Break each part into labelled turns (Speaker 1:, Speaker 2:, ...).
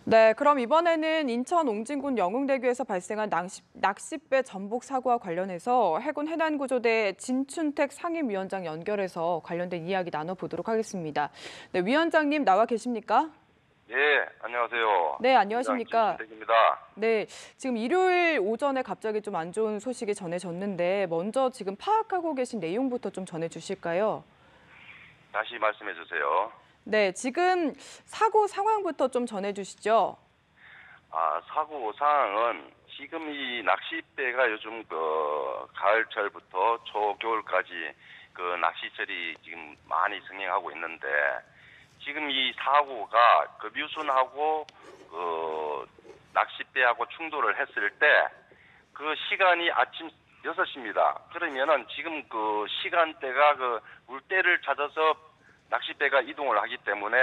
Speaker 1: 네, 그럼 이번에는 인천 옹진군 영흥대교에서 발생한 낚싯배 전복 사고와 관련해서 해군 해난구조대 진춘택 상임위원장 연결해서 관련된 이야기 나눠보도록 하겠습니다. 네, 위원장님 나와 계십니까?
Speaker 2: 예, 안녕하세요.
Speaker 1: 네, 안녕하십니까?
Speaker 2: 김진택입니다.
Speaker 1: 네, 지금 일요일 오전에 갑자기 좀 안 좋은 소식이 전해졌는데 먼저 지금 파악하고 계신 내용부터 좀 전해주실까요?
Speaker 2: 다시 말씀해 주세요.
Speaker 1: 네, 지금 사고 상황부터 좀 전해주시죠.
Speaker 2: 사고 상황은 지금 이 낚싯배가 요즘 가을철부터 초겨울까지 낚시철이 지금 많이 성행하고 있는데 지금 이 사고가 급유순하고 낚싯배하고 충돌을 했을 때 그 시간이 아침 6시입니다. 그러면은 지금 그 시간대가 물때를 찾아서 낚싯배가 이동을 하기 때문에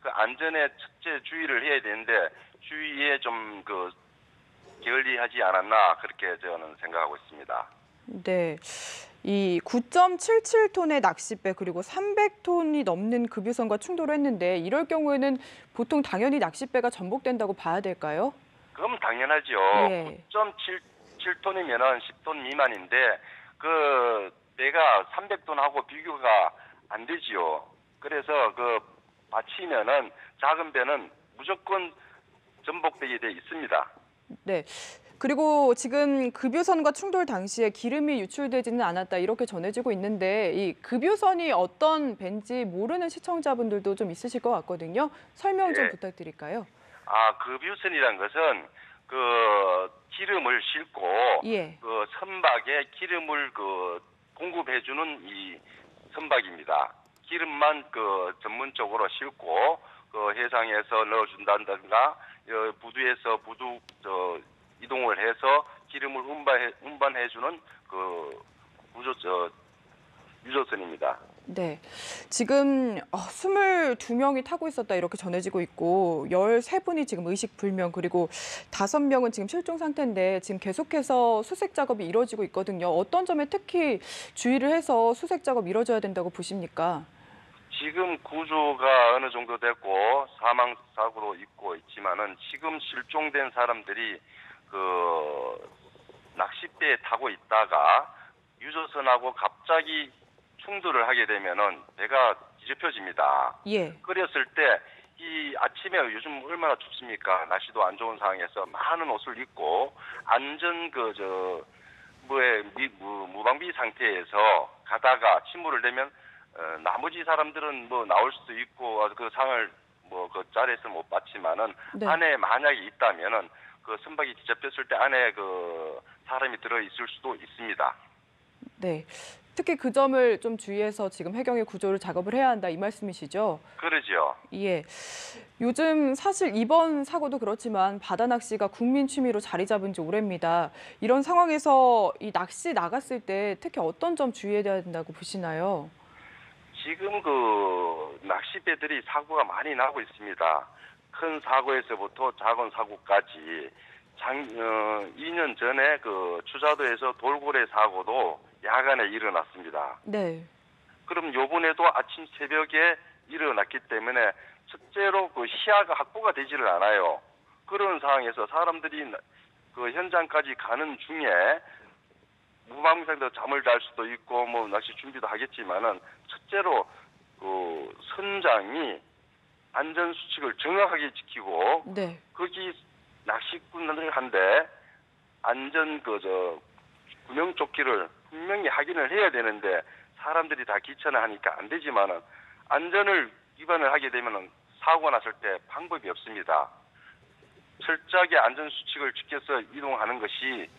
Speaker 2: 그 안전에 첫째 주의를 해야 되는데 주의에 좀 게을리하지 않았나 그렇게 저는 생각하고 있습니다.
Speaker 1: 네, 이 9.77톤의 낚싯배 그리고 300톤이 넘는 급유선과 충돌을 했는데 이럴 경우에는 보통 당연히 낚싯배가 전복된다고 봐야 될까요?
Speaker 2: 그럼 당연하죠.
Speaker 1: 예.
Speaker 2: 9.77톤이면은 10톤 미만인데 그 배가 300톤하고 비교가 안 되지요. 그래서 받치면은 작은 배는 무조건 전복되게 돼 있습니다.
Speaker 1: 네. 그리고 지금 급유선과 충돌 당시에 기름이 유출되지는 않았다 이렇게 전해지고 있는데 이 급유선이 어떤 배인지 모르는 시청자분들도 좀 있으실 것 같거든요. 설명 좀
Speaker 2: 예.
Speaker 1: 부탁드릴까요?
Speaker 2: 급유선이란 것은 기름을 싣고
Speaker 1: 예.
Speaker 2: 선박에 기름을 공급해주는 이 선박입니다. 기름만 전문적으로 싣고 해상에서 넣어준다든가 부두에서 이동을 해서 기름을 운반해주는 유조선입니다.
Speaker 1: 네. 지금 22명이 타고 있었다 이렇게 전해지고 있고 13분이 지금 의식불명 그리고 5명은 지금 실종 상태인데 지금 계속해서 수색 작업이 이루어지고 있거든요. 어떤 점에 특히 주의를 해서 수색 작업 이루어져야 된다고 보십니까?
Speaker 2: 지금 구조가 어느 정도 됐고 사망 사고로 있고 있지만은 지금 실종된 사람들이 낚싯배에 타고 있다가 유조선하고 갑자기 충돌을 하게 되면은 배가 뒤집혀집니다.
Speaker 1: 예.
Speaker 2: 그랬을 때 이 아침에 요즘 얼마나 춥습니까? 날씨도 안 좋은 상황에서 많은 옷을 입고 안전 무방비 상태에서 가다가 침몰을 되면 나머지 사람들은 나올 수도 있고 그 상을 자리에서 못 봤지만은
Speaker 1: 네.
Speaker 2: 안에 만약에 있다면은 선박이 뒤집혔을 때 안에 사람이 들어 있을 수도 있습니다.
Speaker 1: 네. 특히 그 점을 좀 주의해서 지금 해경의 구조를 작업을 해야 한다 이 말씀이시죠?
Speaker 2: 그러죠.
Speaker 1: 예. 요즘 사실 이번 사고도 그렇지만 바다 낚시가 국민 취미로 자리 잡은 지 오래입니다. 이런 상황에서 이 낚시 나갔을 때 특히 어떤 점 주의해야 된다고 보시나요?
Speaker 2: 지금 낚싯배들이 사고가 많이 나고 있습니다. 큰 사고에서부터 작은 사고까지 2년 전에 추자도에서 돌고래 사고도 야간에 일어났습니다.
Speaker 1: 네.
Speaker 2: 그럼 요번에도 아침 새벽에 일어났기 때문에 첫째로 시야가 확보가 되지를 않아요. 그런 상황에서 사람들이 현장까지 가는 중에 무방비 상태로 잠을 잘 수도 있고 낚시 준비도 하겠지만은 첫째로 선장이 안전 수칙을 정확하게 지키고
Speaker 1: 네.
Speaker 2: 거기 낚시꾼들 한데 안전 구명조끼를 분명히 확인을 해야 되는데 사람들이 다 귀찮아 하니까 안 되지만은 안전을 위반을 하게 되면은 사고가 났을 때 방법이 없습니다. 철저하게 안전 수칙을 지켜서 이동하는 것이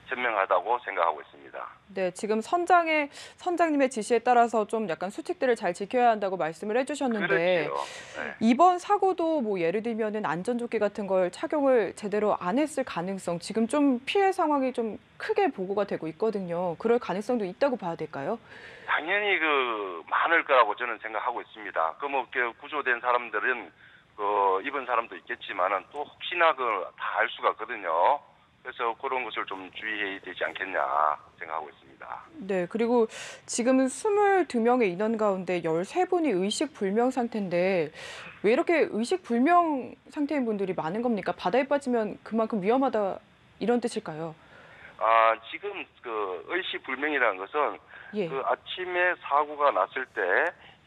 Speaker 2: 현명하다고 생각하고 있습니다.
Speaker 1: 네, 지금 선장님의 지시에 따라서 좀 약간 수칙들을 잘 지켜야 한다고 말씀을 해주셨는데
Speaker 2: 그렇죠. 네.
Speaker 1: 이번 사고도 예를 들면은 안전조끼 같은 걸 착용을 제대로 안 했을 가능성 지금 좀 피해 상황이 좀 크게 보고가 되고 있거든요. 그럴 가능성도 있다고 봐야 될까요?
Speaker 2: 당연히 많을 거라고 저는 생각하고 있습니다. 구조된 사람들은 입은 사람도 있겠지만은 또 혹시나 다 알 수가 없거든요. 그래서 그런 것을 좀 주의해야 되지 않겠냐 생각하고 있습니다.
Speaker 1: 네, 그리고 지금은 22명의 인원 가운데 13분이 의식 불명 상태인데 왜 이렇게 의식 불명 상태인 분들이 많은 겁니까? 바다에 빠지면 그만큼 위험하다 이런 뜻일까요?
Speaker 2: 지금 그 의식불명이라는 것은
Speaker 1: 예,
Speaker 2: 그 아침에 사고가 났을 때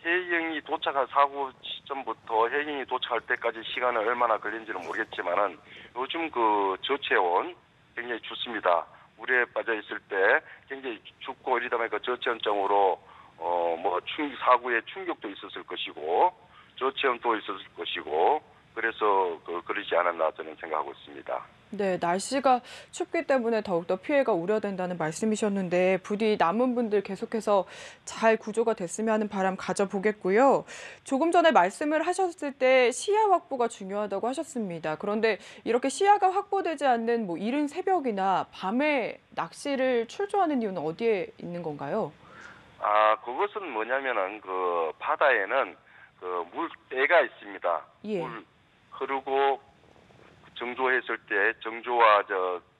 Speaker 2: 해경이 도착한 사고 시점부터 해경이 도착할 때까지 시간은 얼마나 걸린지는 모르겠지만은 요즘 그 저체온 굉장히 춥습니다. 물에 빠져 있을 때 굉장히 춥고 이러다 보니까 저체온증으로 사고에 충격도 있었을 것이고 저체온도 있었을 것이고 그래서 그러지 않았나 저는 생각하고 있습니다.
Speaker 1: 네, 날씨가 춥기 때문에 더욱더 피해가 우려된다는 말씀이셨는데 부디 남은 분들 계속해서 잘 구조가 됐으면 하는 바람 가져보겠고요. 조금 전에 말씀을 하셨을 때 시야 확보가 중요하다고 하셨습니다. 그런데 이렇게 시야가 확보되지 않는 이른 새벽이나 밤에 낚시를 출조하는 이유는 어디에 있는 건가요?
Speaker 2: 그것은 뭐냐면은 그 바다에는 그 물때가 있습니다.
Speaker 1: 예,
Speaker 2: 물 흐르고 정조했을 때 정조와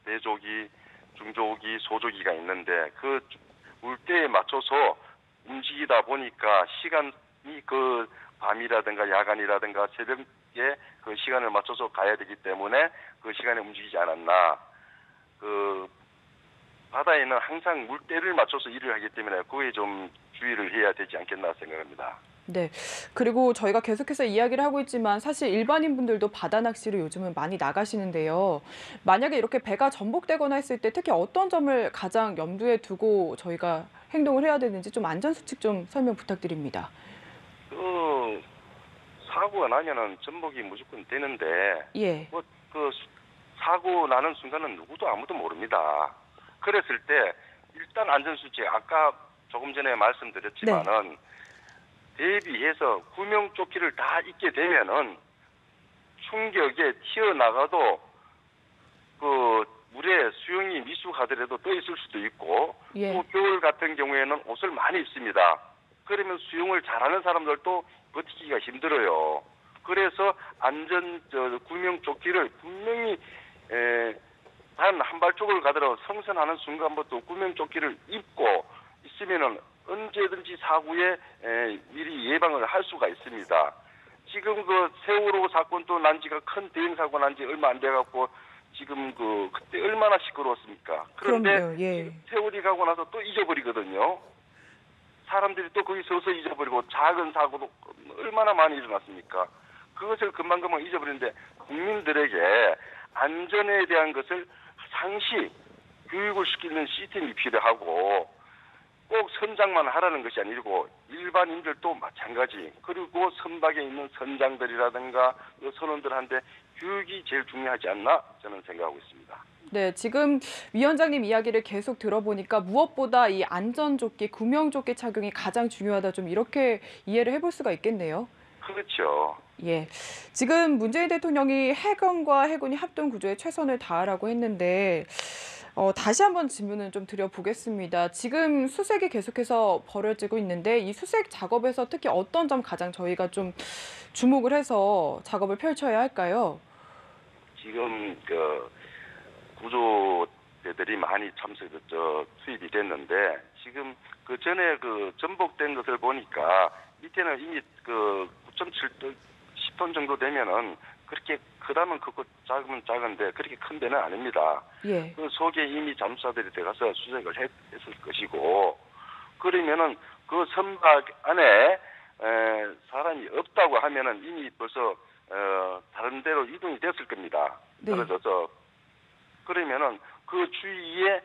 Speaker 2: 대조기, 중조기, 소조기가 있는데 그 물때에 맞춰서 움직이다 보니까 시간이 그 밤이라든가 야간이라든가 새벽에 그 시간을 맞춰서 가야 되기 때문에 그 시간에 움직이지 않았나. 그 바다에는 항상 물때를 맞춰서 일을 하기 때문에 그거에 좀 주의를 해야 되지 않겠나 생각합니다.
Speaker 1: 네. 그리고 저희가 계속해서 이야기를 하고 있지만 사실 일반인 분들도 바다 낚시를 요즘은 많이 나가시는데요. 만약에 이렇게 배가 전복되거나 했을 때 특히 어떤 점을 가장 염두에 두고 저희가 행동을 해야 되는지 좀 안전수칙 좀 설명 부탁드립니다.
Speaker 2: 그 사고가 나면은 전복이 무조건 되는데
Speaker 1: 예.
Speaker 2: 그 사고 나는 순간은 누구도 아무도 모릅니다. 그랬을 때 일단 안전수칙 아까 조금 전에
Speaker 1: 네.
Speaker 2: 말씀드렸지만은 대비해서 구명조끼를 다 입게 되면은 충격에 튀어나가도 그 물에 수영이 미숙하더라도 떠 있을 수도 있고
Speaker 1: 예.
Speaker 2: 또 겨울 같은 경우에는 옷을 많이 입습니다. 그러면 수영을 잘하는 사람들도 버티기가 힘들어요. 그래서 구명조끼를 분명히 단 한 발쪽을 가더라도 성선하는 순간부터 구명조끼를 입고 있으면은 언제든지 사고에 미리 예방을 할 수가 있습니다. 지금 그 세월호 사건도 난 지가 큰 대형 사고 난 지 얼마 안 돼 갖고 지금 그때 얼마나 시끄러웠습니까? 그런데
Speaker 1: 그럼요. 예.
Speaker 2: 지금 세월이 가고 나서 또 잊어버리거든요. 사람들이 또 거기 서서 잊어버리고 작은 사고도 얼마나 많이 일어났습니까? 그것을 금방금방 잊어버리는데 국민들에게 안전에 대한 것을 상시 교육을 시키는 시스템이 필요하고 꼭 선장만 하라는 것이 아니고 일반인들도 마찬가지. 그리고 선박에 있는 선장들이라든가 선원들한테 교육이 제일 중요하지 않나 저는 생각하고 있습니다.
Speaker 1: 네, 지금 위원장님 이야기를 계속 들어보니까 무엇보다 이 안전조끼, 구명조끼 착용이 가장 중요하다 좀 이렇게 이해를 해볼 수가 있겠네요.
Speaker 2: 그렇죠.
Speaker 1: 예. 지금 문재인 대통령이 해경과 해군이 합동 구조에 최선을 다하라고 했는데 다시 한번 질문을 좀 드려보겠습니다. 지금 수색이 계속해서 벌어지고 있는데 이 수색 작업에서 특히 어떤 점 가장 저희가 좀 주목을 해서 작업을 펼쳐야 할까요?
Speaker 2: 지금 구조대들이 많이 투입이 됐는데 지금 그 전에 전복된 것을 보니까 밑에는 이미 9.7톤, 10톤 정도 되면은 그렇게 크다면 크고 작으면 작은데 그렇게 큰 배는 아닙니다.
Speaker 1: 예.
Speaker 2: 그 속에 이미 잠수사들이 들어가서 수색을 했을 것이고 그러면은 그 선박 안에 사람이 없다고 하면은 이미 벌써 다른 데로 이동이 됐을 겁니다.
Speaker 1: 네.
Speaker 2: 떨어져서 그러면은 그 주위에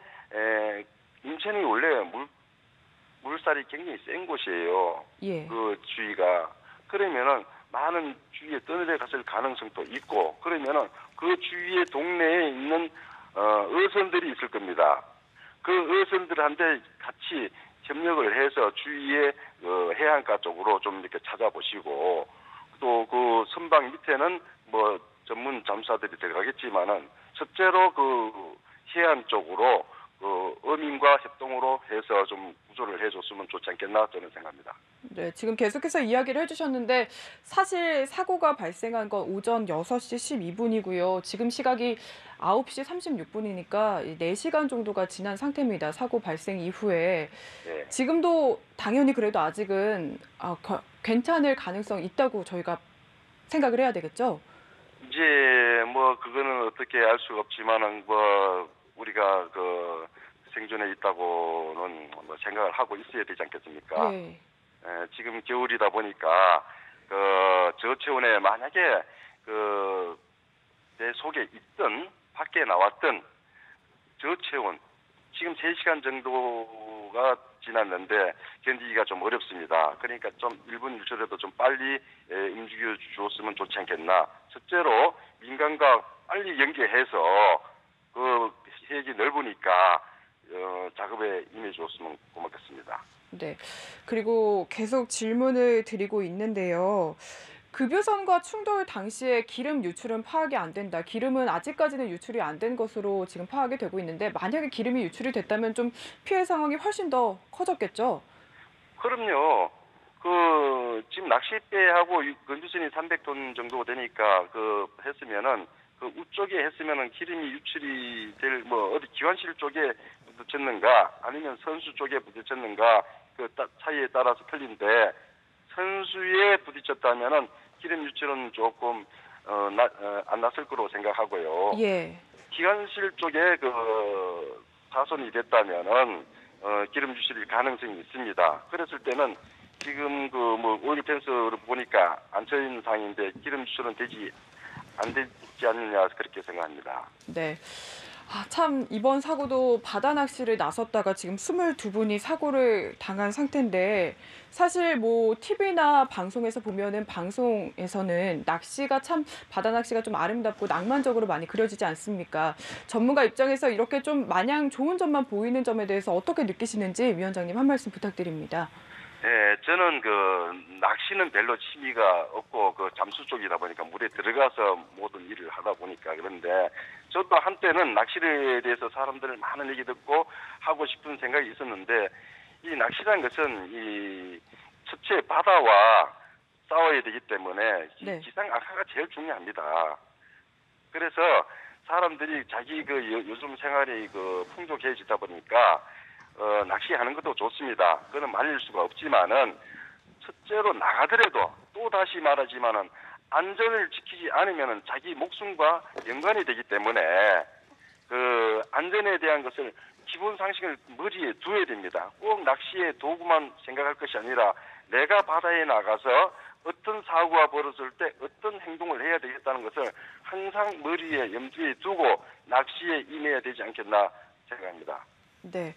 Speaker 2: 인천이 원래 물살이 굉장히 센 곳이에요.
Speaker 1: 예.
Speaker 2: 그 주위가 그러면은 많은 주위에 떠내려갔을 가능성도 있고 그러면은 그 주위에 동네에 있는 어선들이 있을 겁니다. 그 어선들한테 같이 협력을 해서 주위에 해안가 쪽으로 좀 이렇게 찾아보시고 또 그 선박 밑에는 전문 잠수사들이 들어가겠지만은 첫째로 그 해안 쪽으로 어민과 협동으로 해서 좀 구조를 해줬으면 좋지 않겠나 저는 생각합니다.
Speaker 1: 네, 지금 계속해서 이야기를 해주셨는데 사실 사고가 발생한 건 오전 6시 12분이고요. 지금 시각이 9시 36분이니까 4시간 정도가 지난 상태입니다. 사고 발생 이후에.
Speaker 2: 예.
Speaker 1: 지금도 당연히 그래도 아직은 괜찮을 가능성이 있다고 저희가 생각을 해야 되겠죠?
Speaker 2: 이제 뭐 그거는 어떻게 알 수가 없지만은 뭐 우리가 그 생존에 있다고는 뭐 생각을 하고 있어야 되지 않겠습니까?
Speaker 1: 예.
Speaker 2: 지금 겨울이다 보니까 그 저체온에 만약에 그 내 속에 있던 밖에 나왔던 저체온 지금 3시간 정도가 지났는데 견디기가 좀 어렵습니다. 그러니까 좀 1분 1초라도 좀 빨리 움직여 주었으면 좋지 않겠나. 첫째로 민간과 빨리 연계해서 그 해역이 넓으니까 작업에 임해 주었으면 고맙겠습니다.
Speaker 1: 네. 그리고 계속 질문을 드리고 있는데요. 급유선과 충돌 당시에 기름 유출은 파악이 안 된다. 기름은 아직까지는 유출이 안 된 것으로 지금 파악이 되고 있는데 만약에 기름이 유출이 됐다면 좀 피해 상황이 훨씬 더 커졌겠죠?
Speaker 2: 그럼요. 그 지금 낚싯배하고 건조선이 300톤 정도 되니까 그 했으면은 그 우쪽에 했으면은 기름이 유출이 될 뭐 어디 기관실 쪽에 부딪혔는가 아니면 선수 쪽에 부딪혔는가 그 차이에 따라서 틀린데 선수에 부딪혔다면은 기름 유출은 조금 안 났을 거로 생각하고요.
Speaker 1: 예.
Speaker 2: 기관실 쪽에 그 파손이 됐다면은 기름 유출일 가능성이 있습니다. 그랬을 때는 지금 그 뭐 오일 펜스를 보니까 안 쳐있는 상황인데 기름 유출은 안 되지 않느냐 그렇게 생각합니다.
Speaker 1: 네. 참 이번 사고도 바다 낚시를 나섰다가 지금 22분이 사고를 당한 상태인데 사실 뭐 TV나 방송에서 보면은 방송에서는 낚시가 참 바다 낚시가 좀 아름답고 낭만적으로 많이 그려지지 않습니까? 전문가 입장에서 이렇게 좀 마냥 좋은 점만 보이는 점에 대해서 어떻게 느끼시는지 위원장님 한 말씀 부탁드립니다.
Speaker 2: 네, 저는 그 낚시는 별로 취미가 없고 그 잠수 쪽이다 보니까 물에 들어가서 모든 일을 하다 보니까 그런데 저도 한때는 낚시에 대해서 사람들 많은 얘기 듣고 하고 싶은 생각이 있었는데 이 낚시라는 것은 이 첫째 바다와 싸워야 되기 때문에
Speaker 1: 네.
Speaker 2: 기상 악화가 제일 중요합니다. 그래서 사람들이 자기 그 요즘 생활이 그 풍족해지다 보니까 낚시하는 것도 좋습니다. 그건 말릴 수가 없지만은 첫째로 나가더라도 또 다시 말하지만은 안전을 지키지 않으면은 자기 목숨과 연관이 되기 때문에 그 안전에 대한 것을 기본 상식을 머리에 두어야 됩니다. 꼭 낚시의 도구만 생각할 것이 아니라 내가 바다에 나가서 어떤 사고가 벌어질 때 어떤 행동을 해야 되겠다는 것을 항상 머리에 염두에 두고 낚시에 임해야 되지 않겠나 생각합니다.
Speaker 1: 네.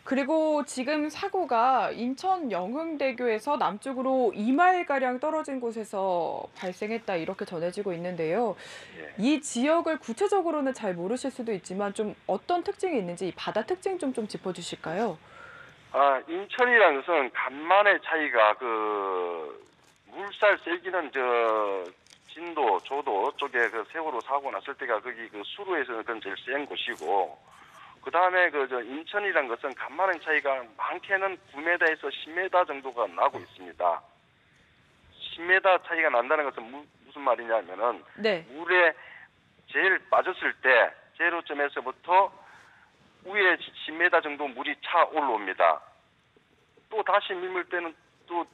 Speaker 1: 그리고 지금 사고가 인천 영흥대교에서 남쪽으로 2마일가량 떨어진 곳에서 발생했다 이렇게 전해지고 있는데요.
Speaker 2: 예.
Speaker 1: 이 지역을 구체적으로는 잘 모르실 수도 있지만 좀 어떤 특징이 있는지 바다 특징 좀 짚어주실까요?
Speaker 2: 인천이라는 것은 간만의 차이가 그 물살 세기는 진도, 조도 쪽에 그 세월호 사고 났을 때가 거기 그 수로에서는 그건 제일 센 곳이고 그 다음에 인천이란 것은 간만의 차이가 많게는 9m에서 10m 정도가 나고 있습니다. 10m 차이가 난다는 것은 무슨 말이냐면은
Speaker 1: 네.
Speaker 2: 물에 제일 빠졌을 때 제로점에서부터 위에 10m 정도 물이 차 올라옵니다. 또 다시 밀물 때는 또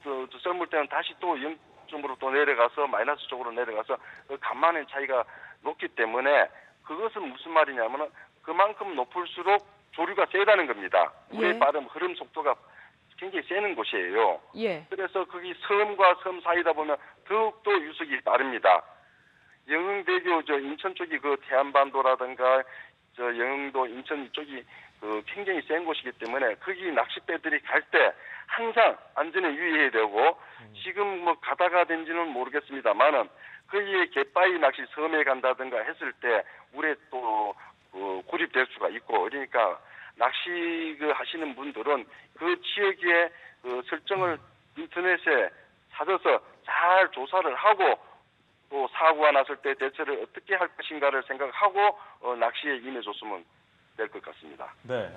Speaker 2: 썰물 때는 다시 또 0점으로 또 내려가서 마이너스 쪽으로 내려가서 그 간만의 차이가 높기 때문에 그것은 무슨 말이냐면은 그만큼 높을수록 조류가 세다는 겁니다. 물의
Speaker 1: 예.
Speaker 2: 빠름 흐름 속도가 굉장히 세는 곳이에요.
Speaker 1: 예.
Speaker 2: 그래서 거기 섬과 섬 사이다 보면 더욱더 유속이 빠릅니다. 영흥대교 인천 쪽이 그 태안반도라든가 영흥도 인천 쪽이 굉장히 센 곳이기 때문에 거기 낚싯배들이 갈 때 항상 안전에 유의해야 되고 지금 뭐 가다가 된지는 모르겠습니다만은 거기에 갯바위 낚시 섬에 간다든가 했을 때 물에 또 고립될 수가 있고 그러니까 낚시 하시는 분들은 그 지역의 설정을 인터넷에 찾아서 잘 조사를 하고 또 사고가 났을 때 대처를 어떻게 할 것인가를 생각하고 낚시에 임해줬으면 될 것 같습니다.
Speaker 3: 네.